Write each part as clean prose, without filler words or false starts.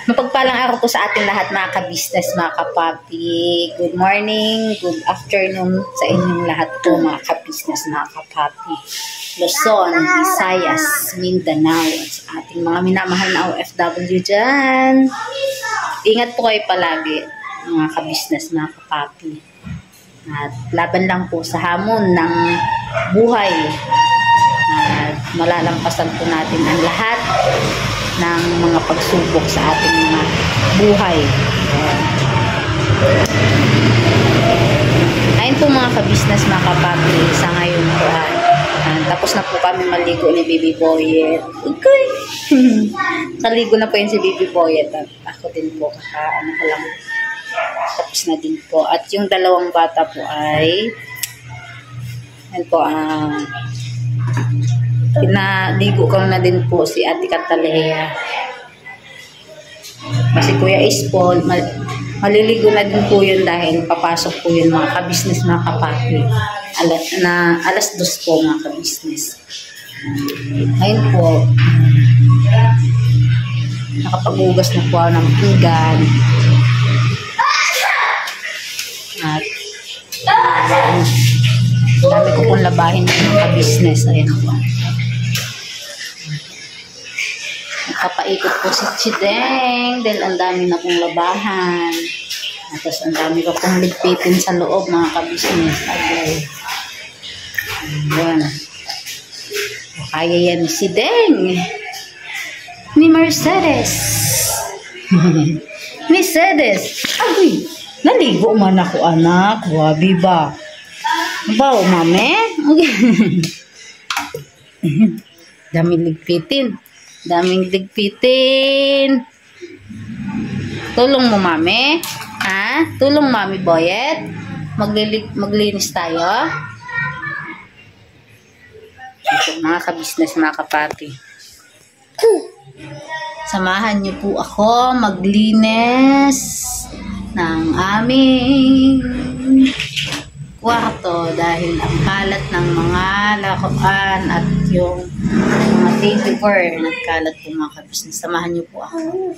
Mapagpalang araw po sa ating lahat, mga ka-business, mga ka-papi. Good morning, good afternoon sa inyong lahat po, mga ka-business, mga ka-papi. Luzon, Visayas, Mindanao, at sa ating mga minamahal na OFW dyan. Ingat po kayo palagi, mga ka-business, mga ka-papi. At laban lang po sa hamon ng buhay. At malalampasan po natin ang lahat ng mga pagsubok sa ating mga buhay. Ayun po, mga ka-business, mga ka-papi, sa ngayon po tapos na po kami maligo ni Baby Boyet. Okay. Kaligo na po yun si Baby Boyet at ako din po lang, tapos na din po. At yung dalawang bata po ay ayun po, pinaligo ko na din po si Ate Catalea. Kasi Kuya Ispol, maliligo na din po yun dahil papasok po yun, mga ka-business, mga ka-papi. Alas 2 po, mga ka-business. Ayun po, nakapag-ugas na po ng pinggan. At dami ko pong labahin ng mga ka-business. Ayun po. Nakapaikot po si Chideng dahil ang dami na pong labahan. At tapos ang dami ko pong ligpitin sa loob, mga ka-business. Okay. Ayan. Kaya yan si Chideng ni Mercedes. Mercedes. Ay, naligo man ako, anak. Wabi ba? Baw, mame? Okay. Daming ligpitin. Daming ligpitin. Tulong mo, mami. Ha? Tulong, mami Boyet. Maglinis tayo. Ito, mga ka-business, mga ka-papi. Samahan niyo po ako maglinis ng aming kwarto dahil ang kalat ng mga lakuan at yung mga paper nagkalat po, mga ka-business. Samahan niyo po ako.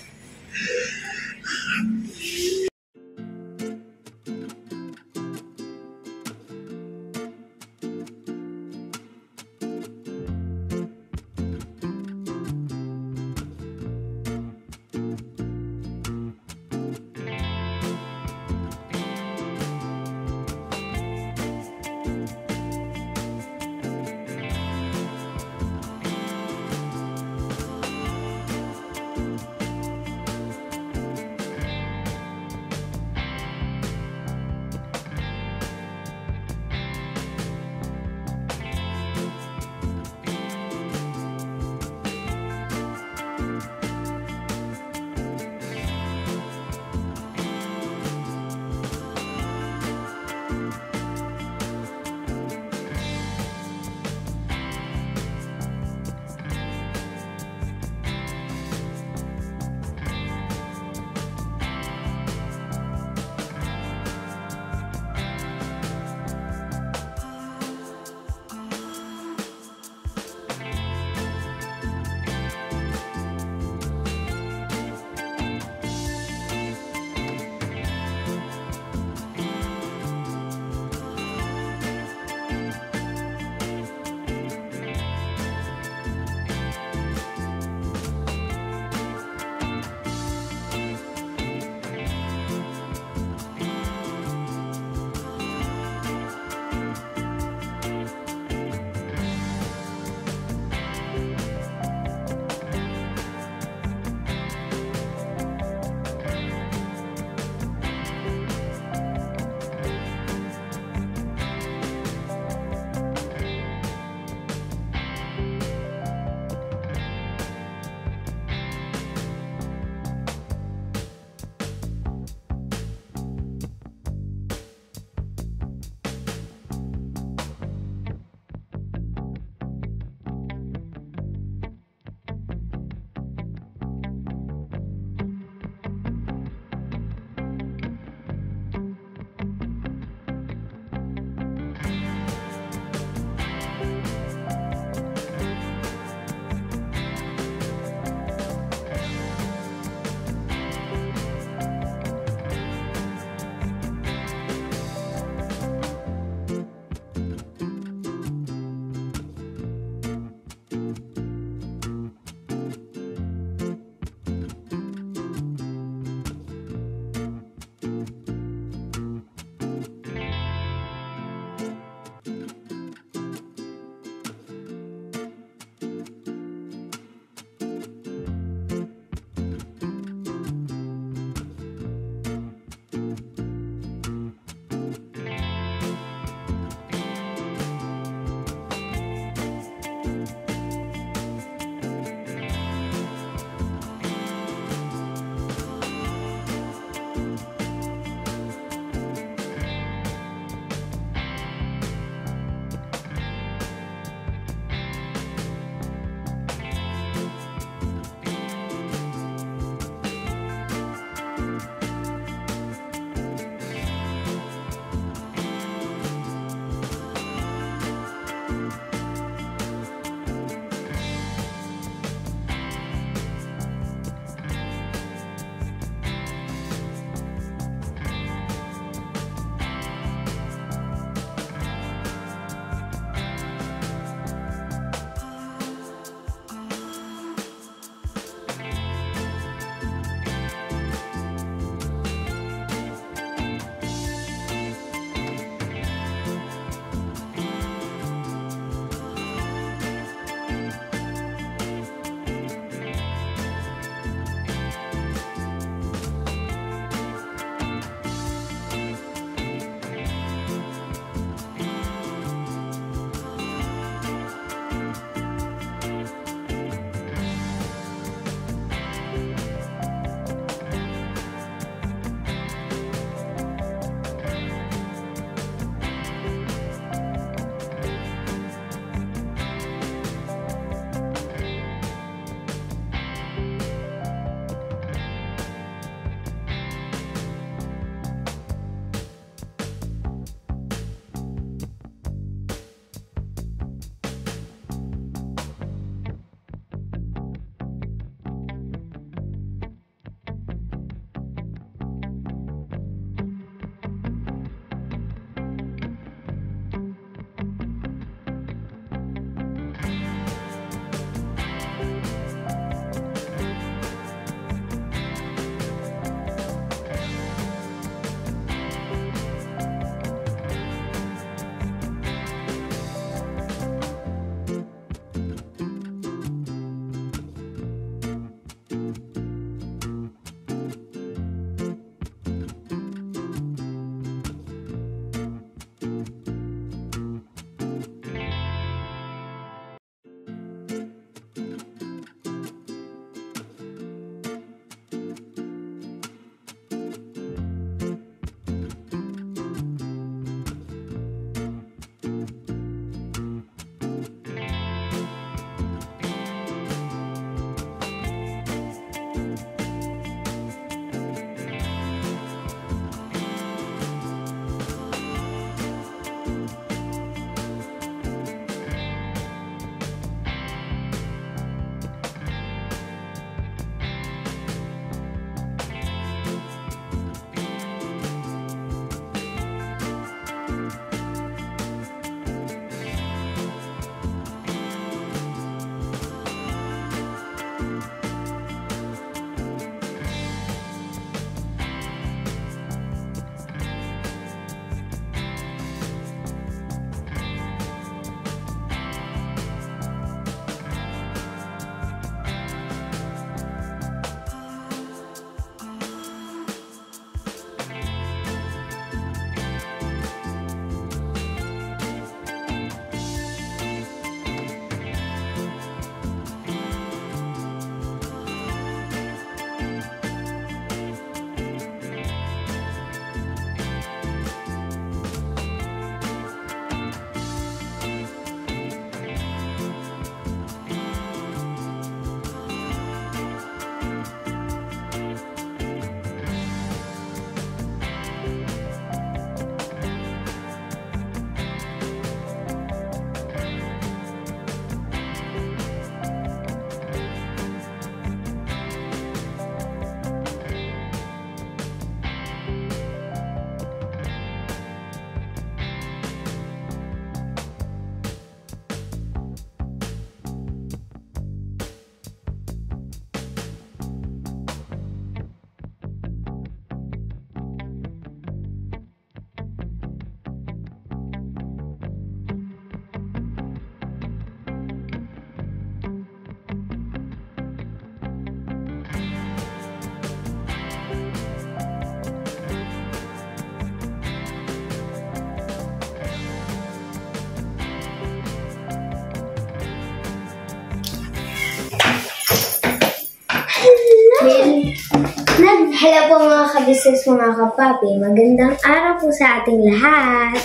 Hello po mga kabisnes, mga kapapi. Magandang araw po sa ating lahat.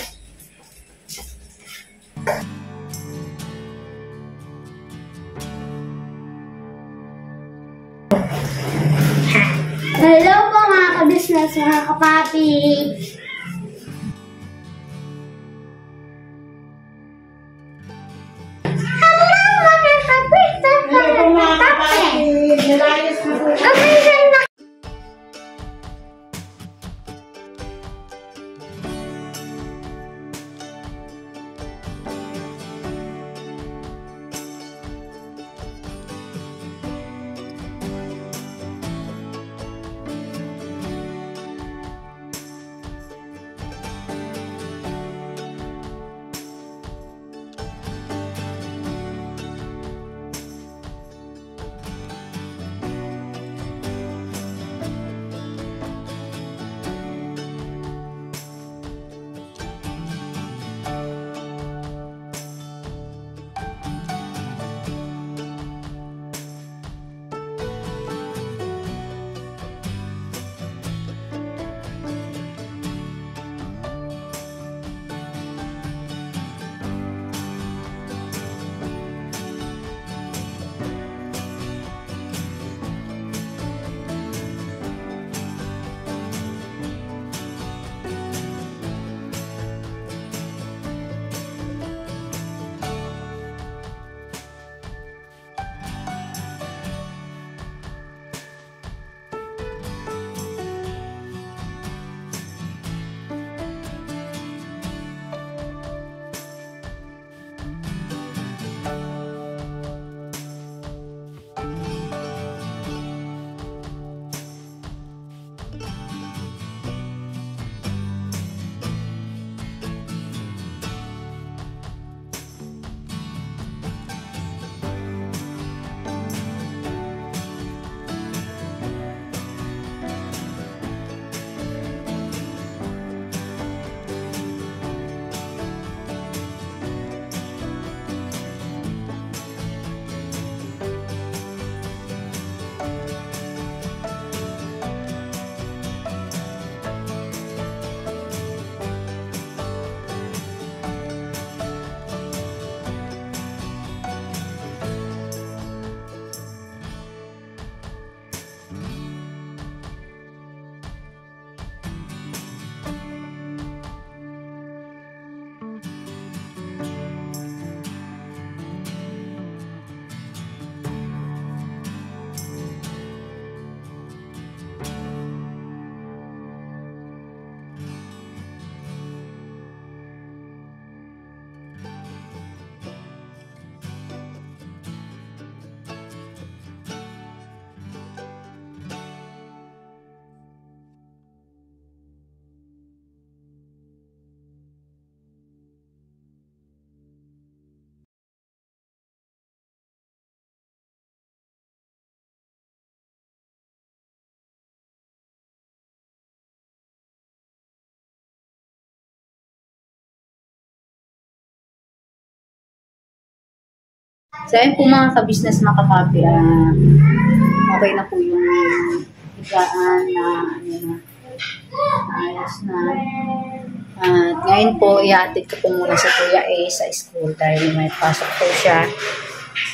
Hello po mga kabisnes, mga kapapi. So, ayun po mga kabisnes, mga kapapi, okay na po yung higaan na, ayos na. At ngayon po, ihatid ko po muna si Kuya A sa school dahil may pasok po siya.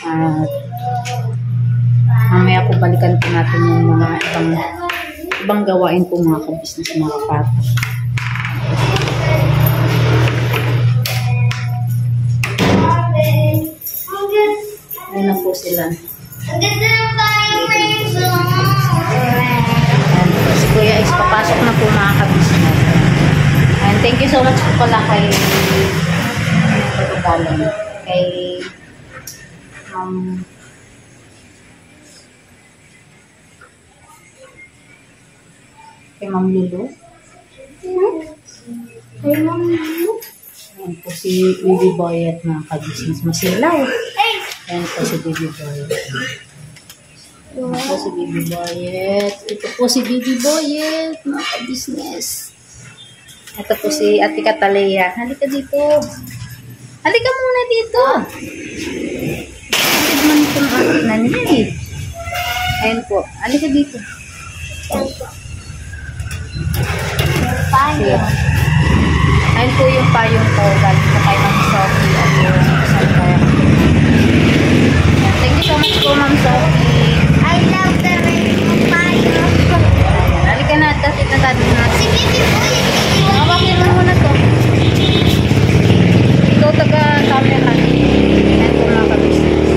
At mamaya po balikan po natin yung mga ibang gawain po mga kabisnes, mga kapapi. Ayun na po sila. Ang ganda ng tayo, Rachel! Si Kuya is papasok na po mga kabisnes. And thank you so much po pala kay Ma'am Lulu. Kay Ma'am Lulu? Ayan po si Baby Boyet mga kabisnes. Masilaw. Ayan po si Baby Boyet. Ito po si Baby Boyet. Ito po si Baby Boyet mga kabisnes. Ito po si Ate Catalea. Halika dito. Halika muna dito. Halika naman itong ating nanay. Ayan po. Halika dito. Payo. Ayun po yung payong ko. Galing po kay Ma'am Sophie at yung isang kaya. Thank you so much po, Ma'am Sophie. I love the rainbow payo. Ayan. Halika na, tapos natin natin. Sige, sige. Hawakin mo muna to. Ikaw taga-camera. Ayan po mga kabisnes.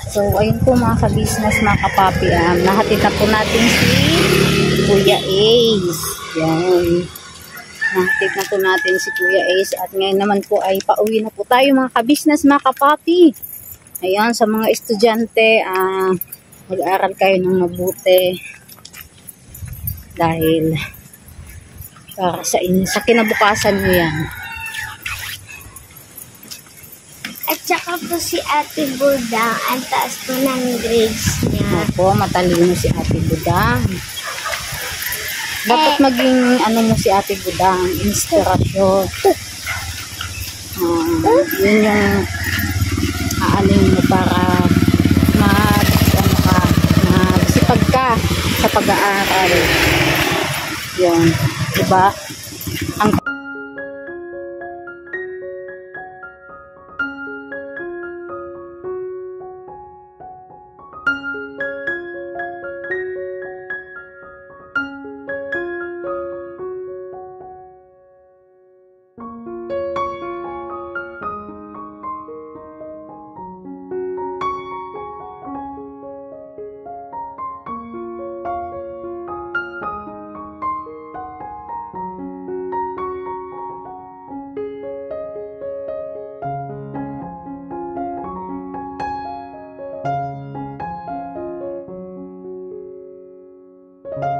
So, ayun po mga ka-business, mga kapapi. Nahatid na po natin si Kuya Ace. Yan. Nahatid na po natin si Kuya Ace. At ngayon naman po ay pauwi na po tayo mga ka-business, mga kapapi. Ayan, sa mga estudyante, mag-aaral kayo ng mabuti. Dahil para sa inyo, sa kinabukasan nyo yan. At saka po si Ate Budang, ang taas po ng grades niya. Opo, matalino si Ate Budang. Dapat maging ano mo si Ate Budang, inspirasyon. Yun yung aalin mo para magsipag ka sa pag-aaral. Yun, diba? Ang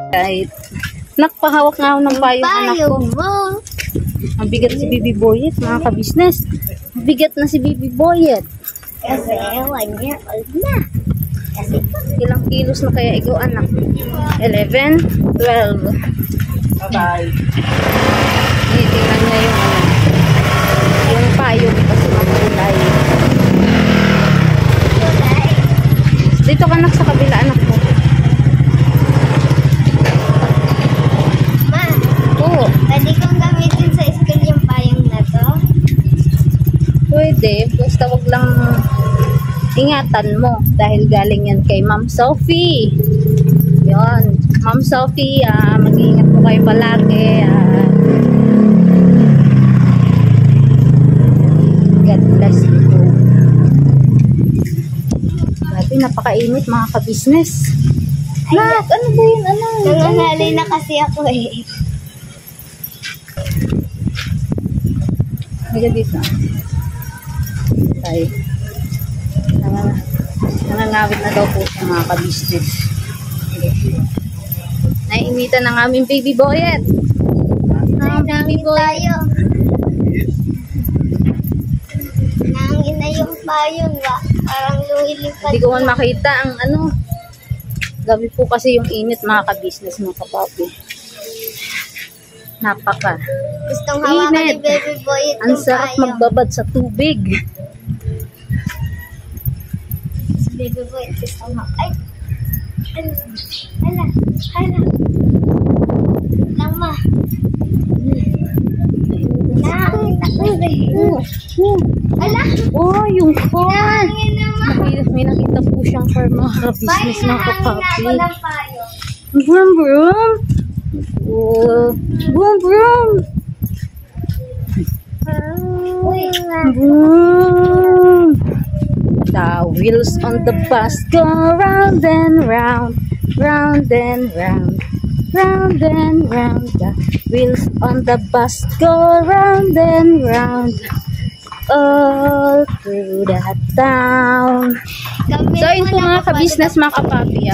kahit nakpahawak nga ako ng payong anak ko. Ang bigat si Bibi Boyet, mga ka-business. Ang bigat na si Bibi Boyet. Kasi 1 year old na. Kasi Ilang kilos na kaya ikaw anak? 11? 12? Bye-bye. Tingnan niya yung yung payong kasi makulay. Dito ka anak sa kabila anak mo. pwede kong gamitin sa school yung payong na to? Pwede, basta wag lang ingatan mo dahil galing yan kay Ma'am Sophie. Yun, Ma'am Sophie, mag-iingat po kayo palagi. God bless you. Grabe, napakainit mga ka-business. Nak, ano ba yun? Nangangali na kasi ako eh. Higa dito. Tayo. Nangangawit na daw po siya mga ka-business. Naiinitan ng aming baby boyet. Nangin tayo. Nangin na yung payong. Parang lumilipad. Hindi ko man makita ang ano. Gabi po kasi yung init mga ka-business mga kapapi. Napaka. Gustong hawakan ni Baby Boy itong ang sarap payong. magbabad sa tubig. Si Baby Boy gustong hawakan. Ay! Hala! Lama! Hala! Oh, yung car! Hangin naman! May nakita po siyang car mga ka-business mga Hangin na kapapi. ako ng payong. Vroom vroom! Oh, vroom vroom! Uy! Vroom! The wheels on the bus go round and round, round and round, round and round. The wheels on the bus go round and round, all through the town. So, yun po mga ka-business, mga kapapi.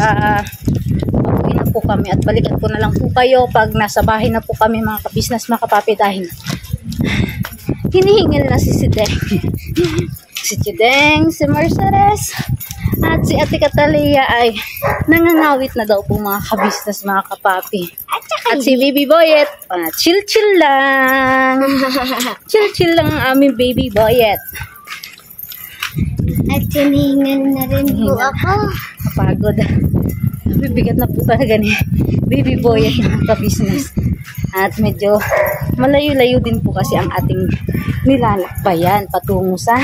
Pauwi na po kami at balikan ko na lang po kayo pag nasa bahay na po kami mga ka-business, mga kapapi, dahil hinihingil na si Sideng. Si Chideng, si Mercedes, at si Ate Catalia ay nangangawit na daw po mga ka-business, mga kapapi. At si Baby Boyet, chill-chill lang. Chill-chill lang ang aming Baby Boyet. At hinihingal na rin po ako. Kapagod. Bibigat na po talaga ni Baby Boyet mga ka-business. At medyo malayo-layo din po kasi ang ating nilalakbayan patungo sa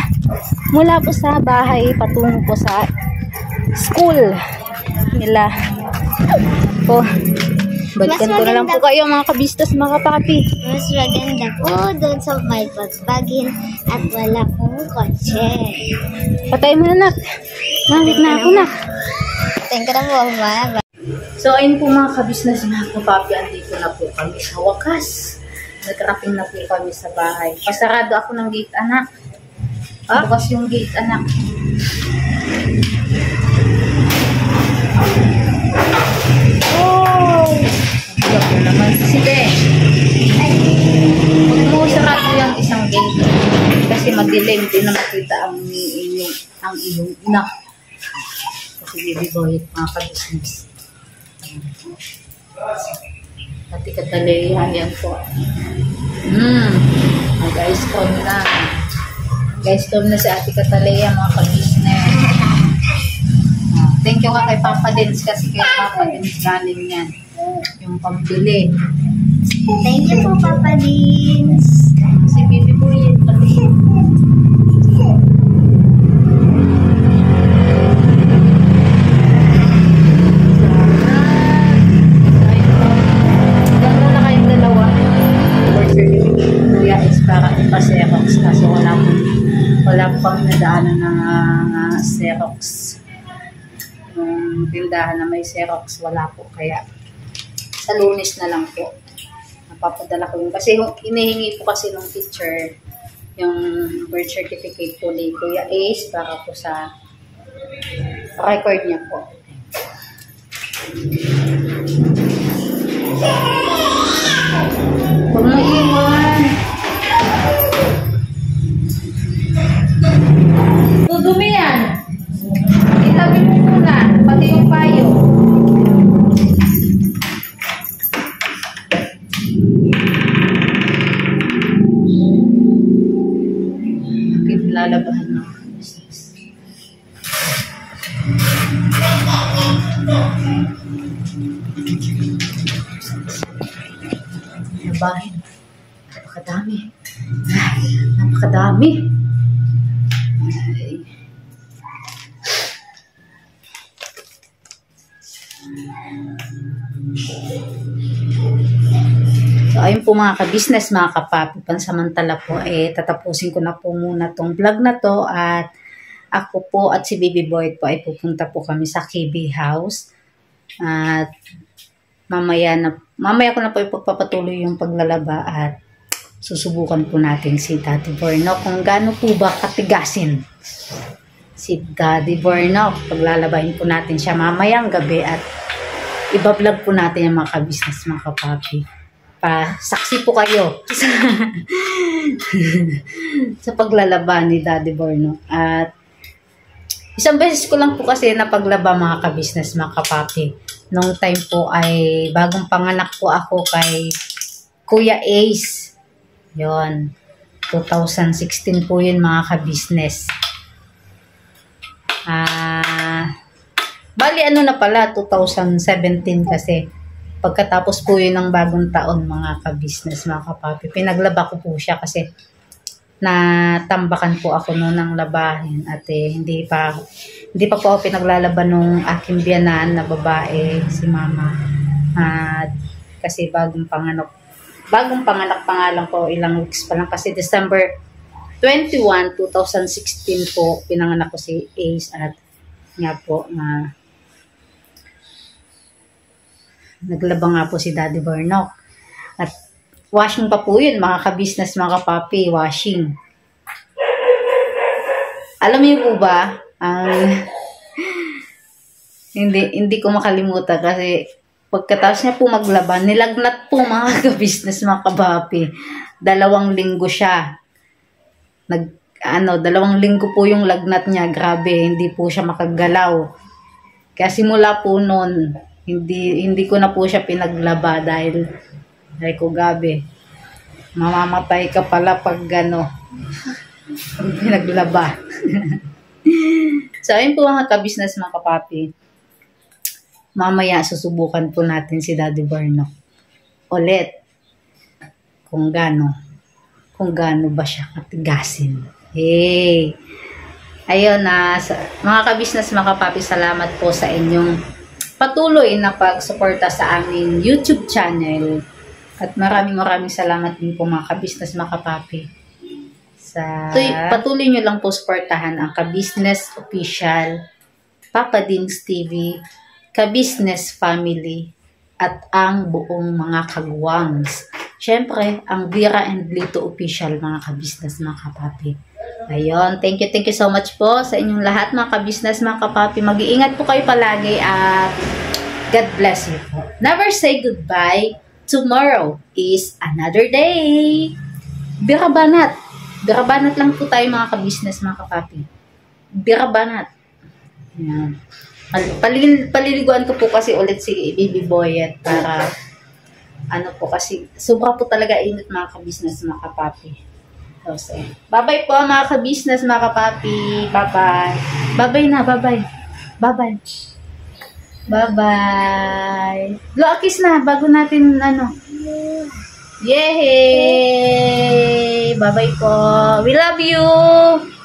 mula po sa bahay patungo po sa school nila po. Balikan ko na lang po kayo mga kabistas, mga kapapi. Mas maganda po doon sa may pagbagin at wala pong kotse. Patay mo na, nak. Nalik na ako, nak. Thank you na po, ma. So, ayun po mga kabisnes, mga kapapi, andito na po kami sa wakas. Nag-wrapping na po kami sa bahay. Pasarado ako ng gate, anak. Bukas yung gate, anak. Oh! Iyak mo naman. Sige. Huwag mo sarado yung isang gate. Kasi madilim, din na makita ang iyong ina. Kasi bibigoyit mga kabisnes. Pati katalihan yan po. Mag-ice cream na. Mag-ice cream na si Ate Kataleya mga kabisnes. Thank you ka kay Papa Dins kasi kay Papa Dins galing yan. Yung pambili. Thank you po, Papa Dins. Si Bibi po yun pati. Kasi wala pang nadaanan ng Xerox. Yung tindahan na may Xerox, wala po. Kaya sa Lunes na lang po napapadala ko yun. Kasi inihingi po kasi ng teacher yung birth certificate po ni Kuya Ace para po sa record niya po. Huwag mo iwan. Dudumi yan. Itabi mo muna. Pati yung payo. Bakit lalabahan mo? Labahin. Napakadami. Napakadami. So, ayun po mga ka-business, mga kapapi, pansamantala po, tatapusin ko na po muna tong vlog na to at ako po at si Baby Boy po ay pupunta po kami sa KB House at mamaya ko na po ipagpapatuloy yung paglalaba at susubukan po natin si Daddy Borno kung gaano po ba katigasin si Daddy Borno. Paglalabahin po natin siya mamayang gabi at iba-vlog po natin yung mga ka-business, mga kapapi. Saksi po kayo sa paglalaba ni Daddy Borno. At isang beses ko lang po kasi napaglaba mga ka-business, mga kapapi. Nung time po ay bagong panganak po ako kay Kuya Ace. Yon, 2016 po yun mga ka-business. Bali ano na pala, 2017 kasi. Pagkatapos po yun ng bagong taon mga ka-business, mga kapapi. Pinaglaba ko po siya kasi natambakan po ako noon ng labahin at hindi pa po ako pinaglalaban nung aking biyanan na babae, si mama. Kasi bagong panganak pa nga lang po, ilang weeks pa lang kasi December 21, 2016 po pinanganak ko si Ace at nga po naglaba nga po si Daddy Borno. At washing pa po yun, mga ka-business, mga kapapi, washing. Alam niyo po ba, hindi ko makalimutan kasi pagkatapos niya po maglaba, nilagnat po mga ka-business, mga kapapi. 2 linggo siya. 2 linggo po yung lagnat niya, grabe, hindi po siya makagalaw. Kaya simula po noon, hindi ko na po siya pinaglaba dahil ko gabi. Mamamatay ka pala pag pinaglaba. So, ayun po mga ka-business, mga kapapi. Mamaya susubukan po natin si Daddy Borno ulit kung gaano ba siya katigasin. Hey! Ayun mga ka-business, mga kapapi, salamat po sa inyong patuloy na pagsuporta sa aming YouTube channel. At maraming salamat din po mga ka-business, mga kapapi. Patuloy nyo lang po suportahan ang Ka-Business Official, Papa Dings TV, Ka-Business Family, at ang buong mga kagwangs. Siyempre, ang Vera and Lito Official, mga ka-business, mga kapapi. Ayun, thank you so much po sa inyong lahat, mga ka-business, mga kapapi. Mag-iingat po kayo palagi at God bless you po. Never say goodbye. Tomorrow is another day. Birabanat. Birabanat lang po tayo, mga ka-business, mga kapapi. Birabanat. Yan. Paliliguan ko po kasi ulit si Baby Boyet para kasi sobra po talaga init, mga ka-business, mga kapapi. So, bye-bye po mga ka-business, mga kapapi. Bye-bye. Bye-bye na, bye-bye. Bye-bye. Bye-bye. Blow-a-kiss na bago natin Yay! Bye-bye po. We love you!